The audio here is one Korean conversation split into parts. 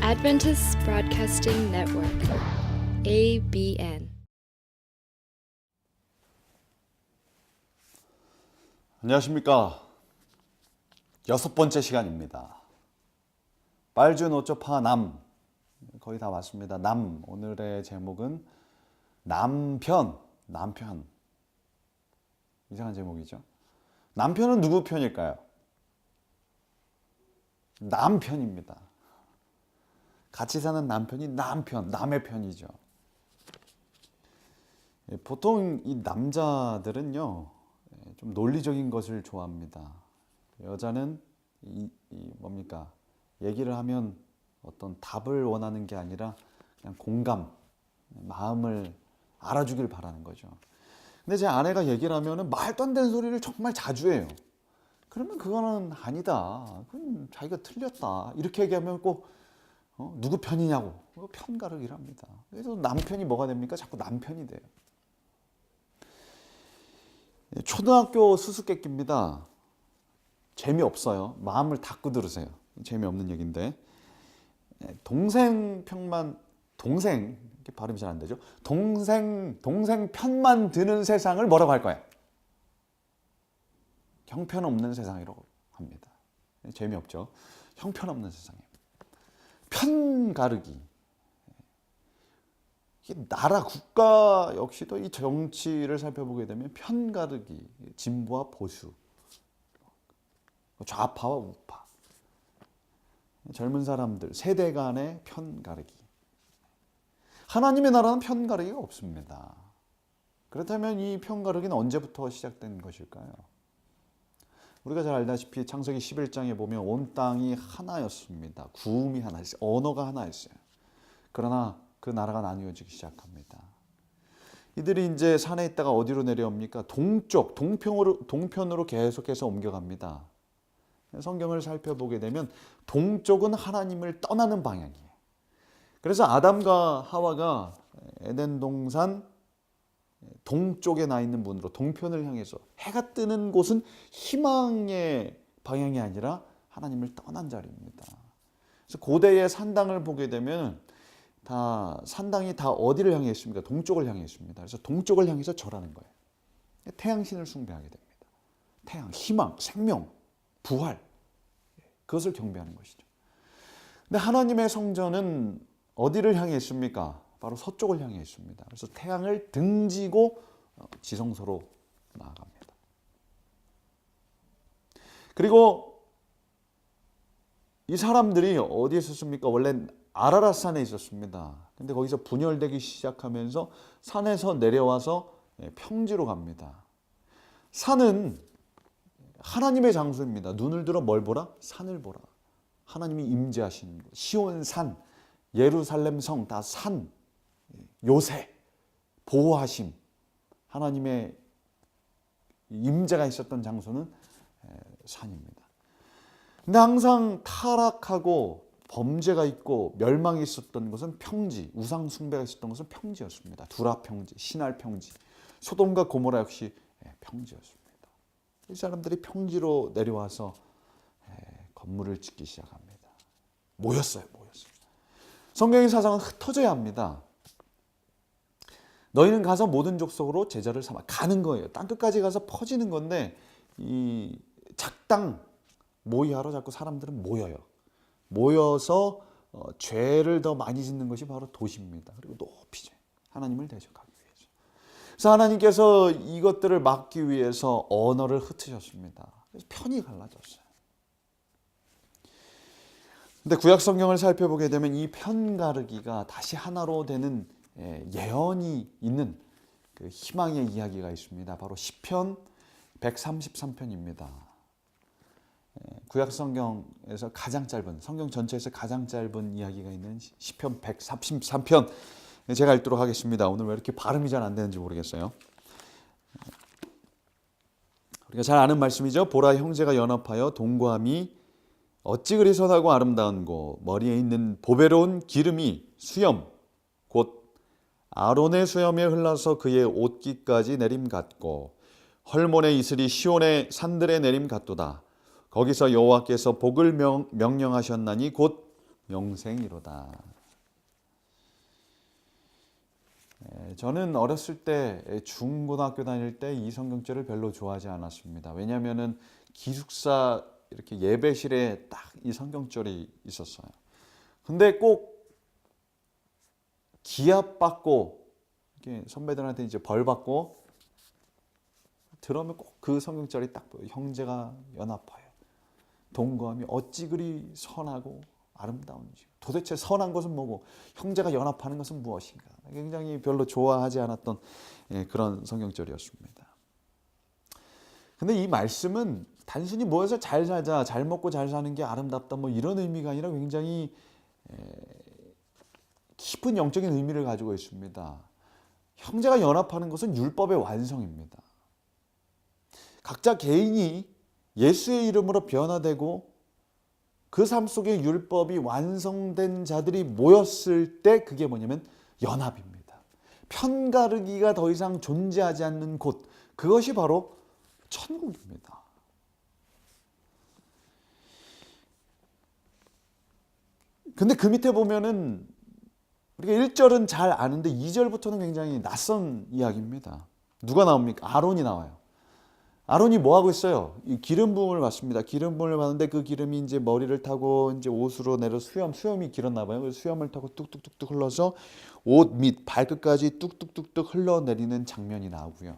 Adventist Broadcasting Network, ABN. 안녕하십니까. 6번째 시간입니다. 빨주노초파 남, 거의 다 왔습니다. 남, 오늘의 제목은 남편. 이상한 제목이죠. 남편은 누구 편일까요? 남편입니다. 같이 사는 남편이 남의 편이죠. 보통 이 남자들은요, 좀 논리적인 것을 좋아합니다. 여자는 뭡니까? 얘기를 하면 어떤 답을 원하는 게 아니라 그냥 공감, 마음을 알아주길 바라는 거죠. 근데 제 아내가 얘기를 하면은 말도 안 되는 소리를 정말 자주 해요. 그러면 그거는 아니다. 그건 자기가 틀렸다. 이렇게 얘기하면 꼭 누구 편이냐고 편가르기를 합니다. 그래서 남편이 뭐가 됩니까? 자꾸 남편이 돼요. 초등학교 수수께끼입니다. 재미없어요. 마음을 닫고 들으세요. 재미없는 얘기인데, 동생 편만, 동생, 이렇게 발음이 잘 안 되죠. 동생 편만 드는 세상을 뭐라고 할 거예요? 형편없는 세상이라고 합니다. 재미없죠. 형편없는 세상이에요. 편가르기. 나라 국가 역시도 이 정치를 살펴보게 되면 편가르기, 진보와 보수, 좌파와 우파, 젊은 사람들 세대 간의 편가르기. 하나님의 나라는 편가르기가 없습니다. 그렇다면 이 편가르기는 언제부터 시작된 것일까요? 우리가 잘 알다시피 창세기 11장에 보면 온 땅이 하나였습니다. 구음이 하나였어요. 언어가 하나였어요. 그러나 그 나라가 나뉘어지기 시작합니다. 이들이 이제 산에 있다가 어디로 내려옵니까? 동편으로 계속해서 옮겨갑니다. 성경을 살펴보게 되면 동쪽은 하나님을 떠나는 방향이에요. 그래서 아담과 하와가 에덴 동산 동쪽에 나 있는 문으로 동편을 향해서, 해가 뜨는 곳은 희망의 방향이 아니라 하나님을 떠난 자리입니다. 그래서 고대의 산당을 보게 되면 산당이 다 어디를 향해 있습니까? 동쪽을 향해 있습니다. 그래서 동쪽을 향해서 절하는 거예요. 태양신을 숭배하게 됩니다. 태양, 희망, 생명, 부활, 그것을 경배하는 것이죠. 근데 하나님의 성전은 어디를 향해 있습니까? 바로 서쪽을 향해 있습니다. 그래서 태양을 등지고 지성소로 나아갑니다. 그리고 이 사람들이 어디에 있었습니까? 원래 아라랏산에 있었습니다. 근데 거기서 분열되기 시작하면서 산에서 내려와서 평지로 갑니다. 산은 하나님의 장소입니다. 눈을 들어 뭘 보라? 산을 보라. 하나님이 임재하시는 곳. 시온산, 예루살렘 성, 다 산, 요새, 보호하심, 하나님의 임재가 있었던 장소는 산입니다. 근데 항상 타락하고 범죄가 있고 멸망이 있었던 것은 평지, 우상 숭배가 있었던 것은 평지였습니다. 두라 평지, 시날 평지, 소돔과 고모라 역시 평지였습니다. 이 사람들이 평지로 내려와서 건물을 짓기 시작합니다. 모였어요. 성경의 사상은 흩어져야 합니다. 너희는 가서 모든 족속으로 제자를 삼아. 가는 거예요. 땅끝까지 가서 퍼지는 건데, 이 작당 모의하러 자꾸 사람들은 모여요. 모여서 죄를 더 많이 짓는 것이 바로 도시입니다. 그리고 높이죠. 하나님을 대적하기 위해서. 그래서 하나님께서 이것들을 막기 위해서 언어를 흩으셨습니다. 그래서 편이 갈라졌어요. 근데 구약 성경을 살펴보게 되면 이 편가르기가 다시 하나로 되는 예언이 있는 그 희망의 이야기가 있습니다. 바로 시편 133편입니다. 구약 성경에서 가장 짧은, 성경 전체에서 가장 짧은 이야기가 있는 시편 133편 제가 읽도록 하겠습니다. 오늘 왜 이렇게 발음이 잘 안 되는지 모르겠어요. 우리가 잘 아는 말씀이죠. 보라, 형제가 연합하여 동거함이 어찌 그리 선하고 아름다운고, 머리에 있는 보배로운 기름이 수염 곧 아론의 수염에 흘러서 그의 옷깃까지 내림 같고, 헐몬의 이슬이 시온의 산들에 내림 같도다. 거기서 여호와께서 복을 명령하셨나니 곧 영생이로다. 저는 어렸을 때 중고등학교 다닐 때 이 성경절을 별로 좋아하지 않았습니다. 왜냐하면은 기숙사 이렇게 예배실에 딱 이 성경절이 있었어요. 근데 꼭 기합받고 이렇게 선배들한테 이제 벌 받고 들으면 꼭 그 성경절이 딱 보여요. 형제가 연합하여 동거함이 어찌 그리 선하고 아름다운지. 도대체 선한 것은 뭐고 형제가 연합하는 것은 무엇인가. 굉장히 별로 좋아하지 않았던 그런 성경절이었습니다. 근데 이 말씀은 단순히 모여서 잘 살자, 잘 먹고 잘 사는 게 아름답다 뭐 이런 의미가 아니라 굉장히 깊은 영적인 의미를 가지고 있습니다. 형제가 연합하는 것은 율법의 완성입니다. 각자 개인이 예수의 이름으로 변화되고 그 삶 속에 율법이 완성된 자들이 모였을 때 그게 뭐냐면 연합입니다. 편가르기가 더 이상 존재하지 않는 곳, 그것이 바로 천국입니다. 근데 그 밑에 보면은 우리가 1절은 잘 아는데 2절부터는 굉장히 낯선 이야기입니다. 누가 나옵니까? 아론이 나와요. 아론이 뭐 하고 있어요? 이 기름 부음을 받습니다. 기름 부음을 받는데 그 기름이 이제 머리를 타고 이제 옷으로 내려 수염이 길었나 봐요. 그래서 수염을 타고 뚝뚝뚝뚝 흘러서 옷 밑 발끝까지 뚝뚝뚝뚝 흘러내리는 장면이 나오고요.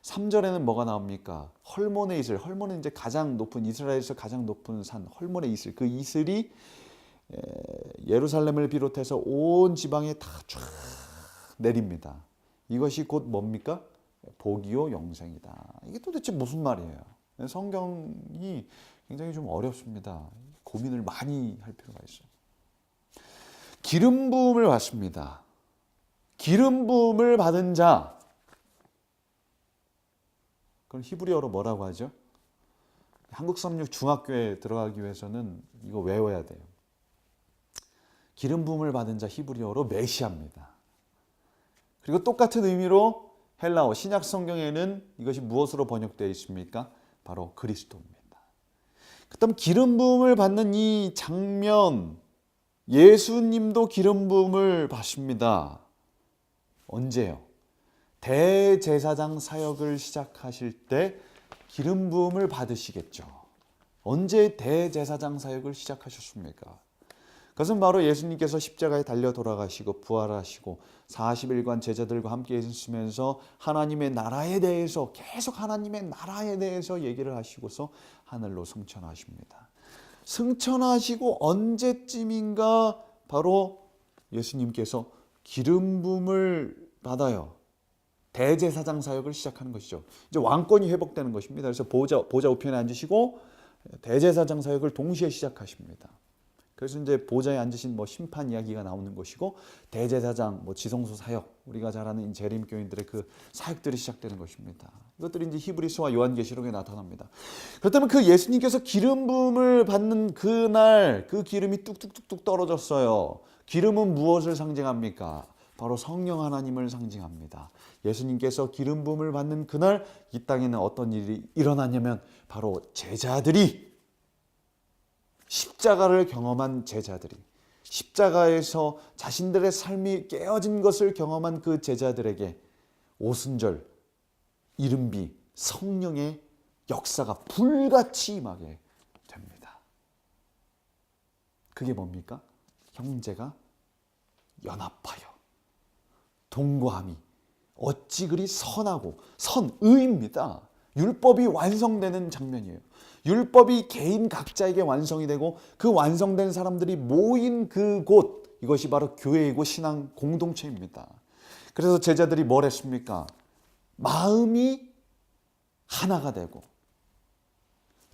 3절에는 뭐가 나옵니까? 헐몬의 이슬. 헐몬은 이제 가장 높은 이스라엘에서 가장 높은 산 헐몬의 이슬. 그 이슬이 예루살렘을 비롯해서 온 지방에 다 쫙 내립니다. 이것이 곧 뭡니까? 복이요 영생이다. 이게 도대체 무슨 말이에요? 성경이 굉장히 좀 어렵습니다. 고민을 많이 할 필요가 있어요. 기름 부음을 받습니다. 기름 부음을 받은 자, 그건 히브리어로 뭐라고 하죠? 한국 삼육 중학교에 들어가기 위해서는 이거 외워야 돼요. 기름 부음을 받은 자 히브리어로 메시아입니다. 그리고 똑같은 의미로 헬라어 신약 성경에는 이것이 무엇으로 번역되어 있습니까? 바로 그리스도입니다. 그다음 기름 부음을 받는 이 장면, 예수님도 기름 부음을 받습니다. 언제요? 대제사장 사역을 시작하실 때 기름 부음을 받으시겠죠. 언제 대제사장 사역을 시작하셨습니까? 그것은 바로 예수님께서 십자가에 달려 돌아가시고 부활하시고 40일간 제자들과 함께 있으면서 하나님의 나라에 대해서 계속 하나님의 나라에 대해서 얘기를 하시고서 하늘로 승천하십니다. 승천하시고 언제쯤인가 바로 예수님께서 기름 부음을 받아요. 대제사장 사역을 시작하는 것이죠. 이제 왕권이 회복되는 것입니다. 그래서 보좌 우편에 앉으시고 대제사장 사역을 동시에 시작하십니다. 그래서 이제 보좌에 앉으신 심판 이야기가 나오는 것이고 대제사장, 지성소 사역, 우리가 잘 아는 재림교인들의 그 사역들이 시작되는 것입니다. 이것들이 이제 히브리서와 요한계시록에 나타납니다. 그렇다면 그 예수님께서 기름 부음을 받는 그날 그 기름이 뚝뚝뚝뚝 떨어졌어요. 기름은 무엇을 상징합니까? 바로 성령 하나님을 상징합니다. 예수님께서 기름 부음을 받는 그날 이 땅에는 어떤 일이 일어났냐면 바로 제자들이 십자가를 경험한 제자들이 십자가에서 자신들의 삶이 깨어진 것을 경험한 그 제자들에게 오순절 이른비 성령의 역사가 불같이 임하게 됩니다. 그게 뭡니까? 형제가 연합하여 동거함이 어찌 그리 선하고 선의입니다. 율법이 완성되는 장면이에요. 율법이 개인 각자에게 완성이 되고 그 완성된 사람들이 모인 그곳, 이것이 바로 교회이고 신앙 공동체입니다. 그래서 제자들이 뭘 했습니까? 마음이 하나가 되고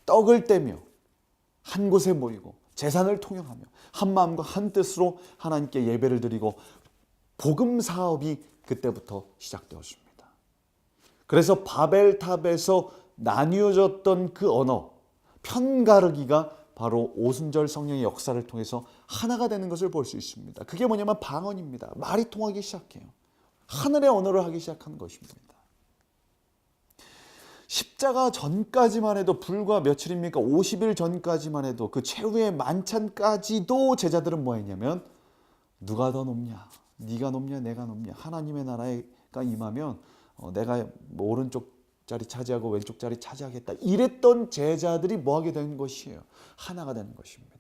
떡을 떼며 한 곳에 모이고 재산을 통용하며 한 마음과 한 뜻으로 하나님께 예배를 드리고 복음 사업이 그때부터 시작되었습니다. 그래서 바벨탑에서 나뉘어졌던 그 언어, 편가르기가 바로 오순절 성령의 역사를 통해서 하나가 되는 것을 볼 수 있습니다. 그게 뭐냐면 방언입니다. 말이 통하기 시작해요. 하늘의 언어를 하기 시작한 것입니다. 십자가 전까지만 해도 불과 며칠입니까? 50일 전까지만 해도 그 최후의 만찬까지도 제자들은 뭐 했냐면 누가 더 높냐? 네가 높냐? 내가 높냐? 하나님의 나라가 임하면 내가 뭐 오른쪽 자리 차지하고 왼쪽 자리 차지하겠다. 이랬던 제자들이 뭐 하게 된 것이에요? 하나가 되는 것입니다.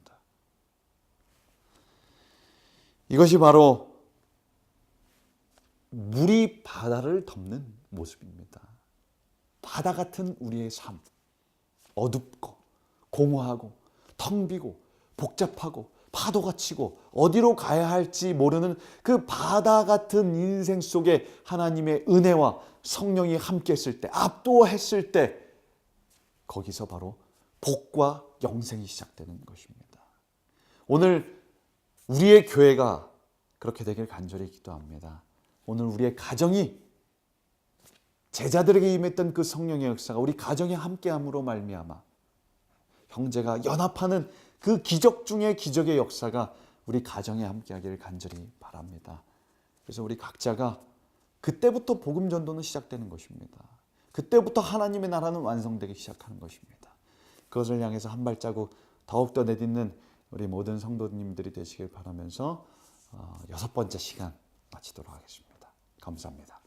이것이 바로 물이 바다를 덮는 모습입니다. 바다 같은 우리의 삶, 어둡고 공허하고 텅 비고 복잡하고 파도가 치고 어디로 가야 할지 모르는 그 바다 같은 인생 속에 하나님의 은혜와 성령이 함께 했을 때, 압도했을 때 거기서 바로 복과 영생이 시작되는 것입니다. 오늘 우리의 교회가 그렇게 되길 간절히 기도합니다. 오늘 우리의 가정이 제자들에게 임했던 그 성령의 역사가 우리 가정에 함께함으로 말미암아 형제가 연합하는 그 기적 중의 기적의 역사가 우리 가정에 함께하기를 간절히 바랍니다. 그래서 우리 각자가 그때부터 복음 전도는 시작되는 것입니다. 그때부터 하나님의 나라는 완성되기 시작하는 것입니다. 그것을 향해서 한 발자국 더욱더 내딛는 우리 모든 성도님들이 되시길 바라면서 6번째 시간 마치도록 하겠습니다. 감사합니다.